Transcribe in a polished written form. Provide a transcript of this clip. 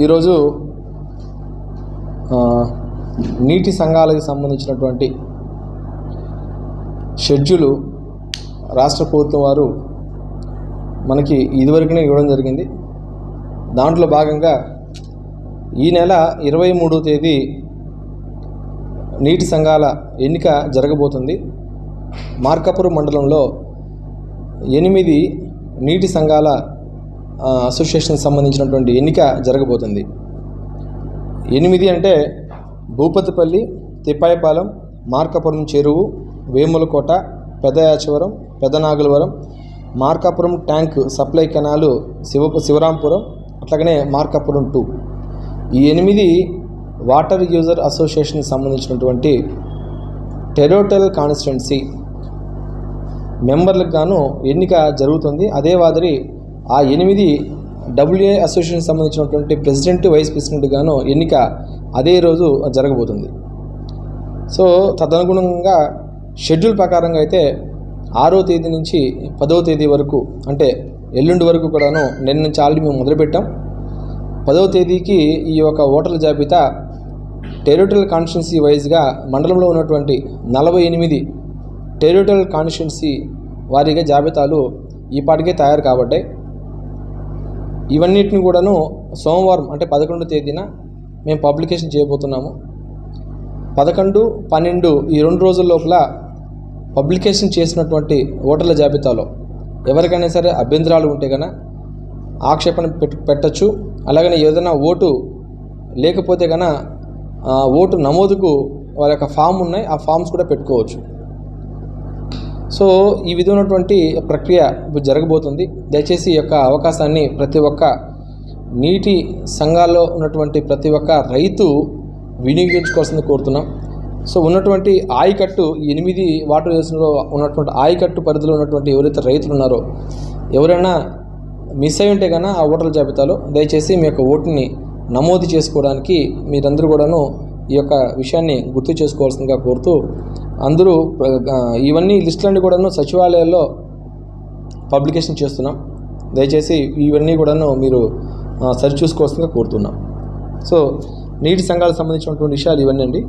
ఈరోజు నీటి సంఘాలకు సంబంధించినటువంటి షెడ్యూలు రాష్ట్ర ప్రభుత్వం వారు మనకి ఇదివరకునే ఇవ్వడం జరిగింది. దాంట్లో భాగంగా ఈ నెల 23వ తేదీ నీటి సంఘాల ఎన్నిక జరగబోతుంది. మార్కాపురం మండలంలో 8 నీటి సంఘాల అసోసియేషన్ సంబంధించినటువంటి ఎన్నిక జరగబోతుంది. 8 అంటే భూపతిపల్లి, తిప్పాయపాలెం, మార్కాపురం చెరువు, Vemulakota, Pedayachavaram, Pedanagulavaram, Markapuram tank supply canal, Sivarampuram, అట్లాగనే మార్కాపురం 2. ఈ 8 వాటర్ యూజర్ అసోసియేషన్ సంబంధించినటువంటి టెరిటోరియల్ కాన్స్టిట్యున్సీ మెంబర్లకు గాను ఎన్నిక జరుగుతుంది. అదే మాదిరి ఆ 8 WA అసోసియేషన్ సంబంధించినటువంటి ప్రెసిడెంట్, వైస్ ప్రెసిడెంట్ గాను ఎన్నిక అదే రోజు జరగబోతుంది. సో తదనుగుణంగా షెడ్యూల్ ప్రకారంగా అయితే 6వ తేదీ నుంచి 10వ తేదీ వరకు, అంటే ఎల్లుండి వరకు కూడాను నిన్న నుంచి ఆల్రెడీ మేము మొదలుపెట్టాం. 10వ తేదీకి ఈ యొక్క ఓటర్ల జాబితా టెరిటోరియల్ కాన్స్టిట్యున్సీ వైజ్గా మండలంలో ఉన్నటువంటి 48 టెరిటోరియల్ కాన్స్టిట్యున్సీ వారీగా జాబితాలు ఈపాటికే తయారు కాబట్టాయి. ఇవన్నిటిని కూడాను సోమవారం అంటే 11వ తేదీన మేము పబ్లికేషన్ చేయబోతున్నాము. 11, 12 ఈ 2 రోజుల లోపల పబ్లికేషన్ చేసినటువంటి ఓటర్ల జాబితాలో ఎవరికైనా సరే అభ్యంతరాలు ఉంటే కనుక ఆక్షేపణ పెట్టచ్చు. అలాగనే ఏదైనా ఓటు లేకపోతే కనుక ఓటు నమోదుకు వారి యొక్క ఫామ్ ఉన్నాయి, ఆ ఫామ్స్ కూడా పెట్టుకోవచ్చు. సో ఈ విధమైనటువంటి ప్రక్రియ ఇప్పుడు జరగబోతుంది. దయచేసి ఈ యొక్క అవకాశాన్ని ప్రతి ఒక్క నీటి సంఘాల్లో ఉన్నటువంటి ప్రతి ఒక్క రైతు వినియోగించుకోవాల్సింది కోరుతున్నాం. సో ఉన్నటువంటి ఆయకట్టు 8 వాటర్ యూజర్స్లో ఉన్నటువంటి ఆయకట్టు పరిధిలో ఉన్నటువంటి ఎవరైతే రైతులు ఉన్నారో ఎవరైనా మిస్ అయి ఉంటే కనుక ఆ ఓటర్ల జాబితాలో దయచేసి మీ యొక్క ఓటుని నమోదు చేసుకోవడానికి మీరందరూ కూడాను ఈ యొక్క విషయాన్ని గుర్తు చేసుకోవాల్సిందిగా కోరుతూ, అందరూ ఇవన్నీ లిస్టులన్నీ కూడాను సచివాలయాల్లో పబ్లికేషన్ చేస్తున్నాం. దయచేసి ఇవన్నీ కూడాను మీరు సరిచూసుకోవాల్సిందిగా కోరుతున్నాం. సో నీటి సంఘాలకు సంబంధించినటువంటి విషయాలు ఇవన్నీ అండి.